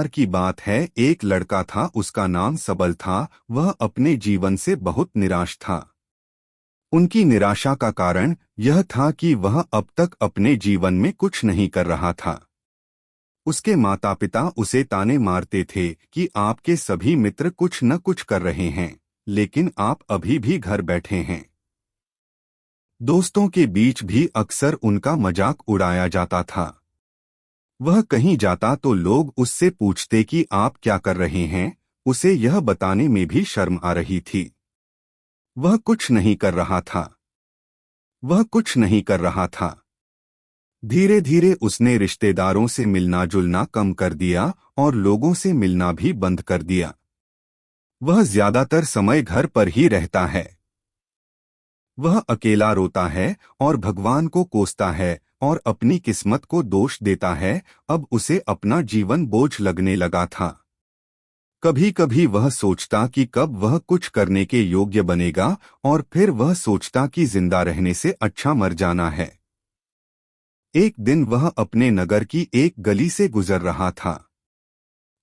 बार की बात है, एक लड़का था, उसका नाम सबल था। वह अपने जीवन से बहुत निराश था। उनकी निराशा का कारण यह था कि वह अब तक अपने जीवन में कुछ नहीं कर रहा था। उसके माता पिता उसे ताने मारते थे कि आपके सभी मित्र कुछ न कुछ कर रहे हैं, लेकिन आप अभी भी घर बैठे हैं। दोस्तों के बीच भी अक्सर उनका मजाक उड़ाया जाता था। वह कहीं जाता तो लोग उससे पूछते कि आप क्या कर रहे हैं। उसे यह बताने में भी शर्म आ रही थी। वह कुछ नहीं कर रहा था। वह कुछ नहीं कर रहा था। धीरे धीरे उसने रिश्तेदारों से मिलना जुलना कम कर दिया और लोगों से मिलना भी बंद कर दिया। वह ज्यादातर समय घर पर ही रहता है। वह अकेला रोता है और भगवान को कोसता है और अपनी किस्मत को दोष देता है। अब उसे अपना जीवन बोझ लगने लगा था। कभी कभी वह सोचता कि कब वह कुछ करने के योग्य बनेगा, और फिर वह सोचता कि जिंदा रहने से अच्छा मर जाना है। एक दिन वह अपने नगर की एक गली से गुजर रहा था।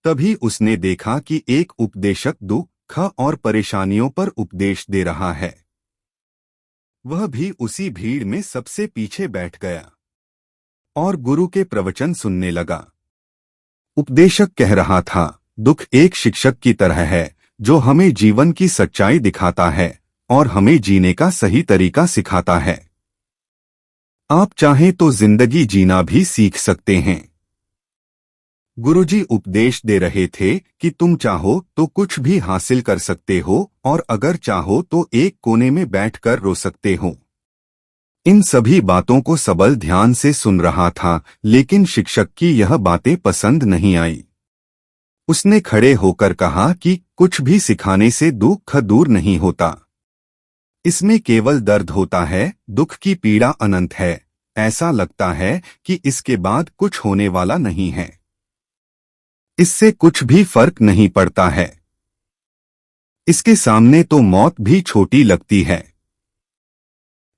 तभी उसने देखा कि एक उपदेशक दुख और परेशानियों पर उपदेश दे रहा है। वह भी उसी भीड़ में सबसे पीछे बैठ गया और गुरु के प्रवचन सुनने लगा। उपदेशक कह रहा था, दुख एक शिक्षक की तरह है जो हमें जीवन की सच्चाई दिखाता है और हमें जीने का सही तरीका सिखाता है। आप चाहें तो जिंदगी जीना भी सीख सकते हैं। गुरुजी उपदेश दे रहे थे कि तुम चाहो तो कुछ भी हासिल कर सकते हो और अगर चाहो तो एक कोने में बैठकर रो सकते हो। इन सभी बातों को सबल ध्यान से सुन रहा था, लेकिन शिक्षक की यह बातें पसंद नहीं आई। उसने खड़े होकर कहा कि कुछ भी सिखाने से दुख दूर नहीं होता। इसमें केवल दर्द होता है। दुख की पीड़ा अनंत है। ऐसा लगता है कि इसके बाद कुछ होने वाला नहीं है। इससे कुछ भी फर्क नहीं पड़ता है। इसके सामने तो मौत भी छोटी लगती है।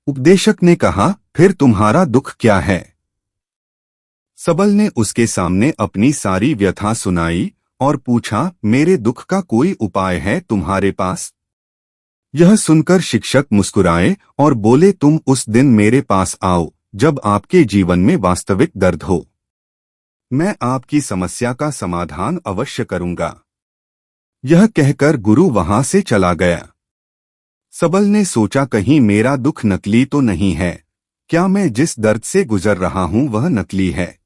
उपदेशक ने कहा, फिर तुम्हारा दुख क्या है? सबल ने उसके सामने अपनी सारी व्यथा सुनाई और पूछा, मेरे दुख का कोई उपाय है तुम्हारे पास? यह सुनकर शिक्षक मुस्कुराए और बोले, तुम उस दिन मेरे पास आओ जब आपके जीवन में वास्तविक दर्द हो। मैं आपकी समस्या का समाधान अवश्य करूंगा। यह कहकर गुरु वहां से चला गया। सबल ने सोचा, कहीं मेरा दुख नकली तो नहीं है? क्या मैं जिस दर्द से गुजर रहा हूं वह नकली है?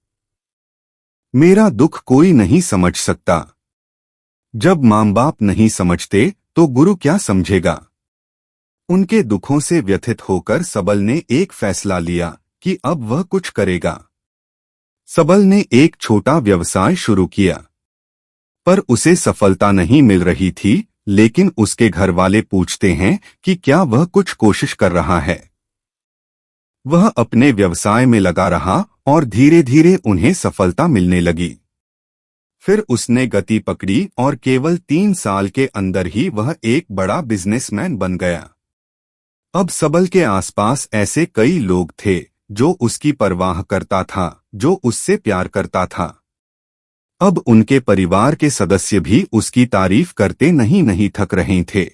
मेरा दुख कोई नहीं समझ सकता। जब माँ बाप नहीं समझते तो गुरु क्या समझेगा? उनके दुखों से व्यथित होकर सबल ने एक फैसला लिया कि अब वह कुछ करेगा। सबल ने एक छोटा व्यवसाय शुरू किया, पर उसे सफलता नहीं मिल रही थी। लेकिन उसके घर वाले पूछते हैं कि क्या वह कुछ कोशिश कर रहा है। वह अपने व्यवसाय में लगा रहा और धीरे धीरे उन्हें सफलता मिलने लगी। फिर उसने गति पकड़ी और केवल 3 साल के अंदर ही वह एक बड़ा बिजनेसमैन बन गया। अब सबल के आसपास ऐसे कई लोग थे जो उसकी परवाह करता था, जो उससे प्यार करता था। अब उनके परिवार के सदस्य भी उसकी तारीफ करते नहीं थक रहे थे।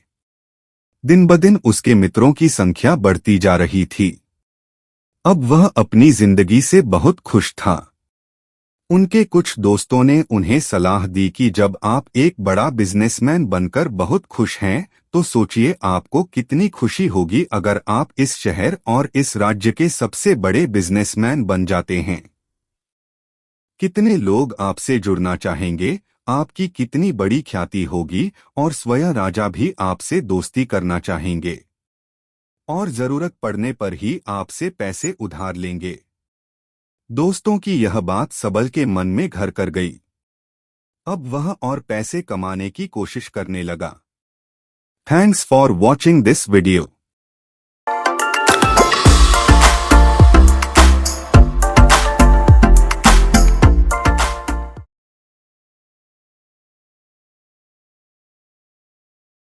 दिन ब दिन उसके मित्रों की संख्या बढ़ती जा रही थी। अब वह अपनी जिंदगी से बहुत खुश था। उनके कुछ दोस्तों ने उन्हें सलाह दी कि जब आप एक बड़ा बिजनेसमैन बनकर बहुत खुश हैं, तो सोचिए आपको कितनी खुशी होगी अगर आप इस शहर और इस राज्य के सबसे बड़े बिजनेसमैन बन जाते हैं। कितने लोग आपसे जुड़ना चाहेंगे, आपकी कितनी बड़ी ख्याति होगी और स्वयं राजा भी आपसे दोस्ती करना चाहेंगे और जरूरत पड़ने पर ही आपसे पैसे उधार लेंगे। दोस्तों की यह बात सबल के मन में घर कर गई। अब वह और पैसे कमाने की कोशिश करने लगा। Thanks for watching this video.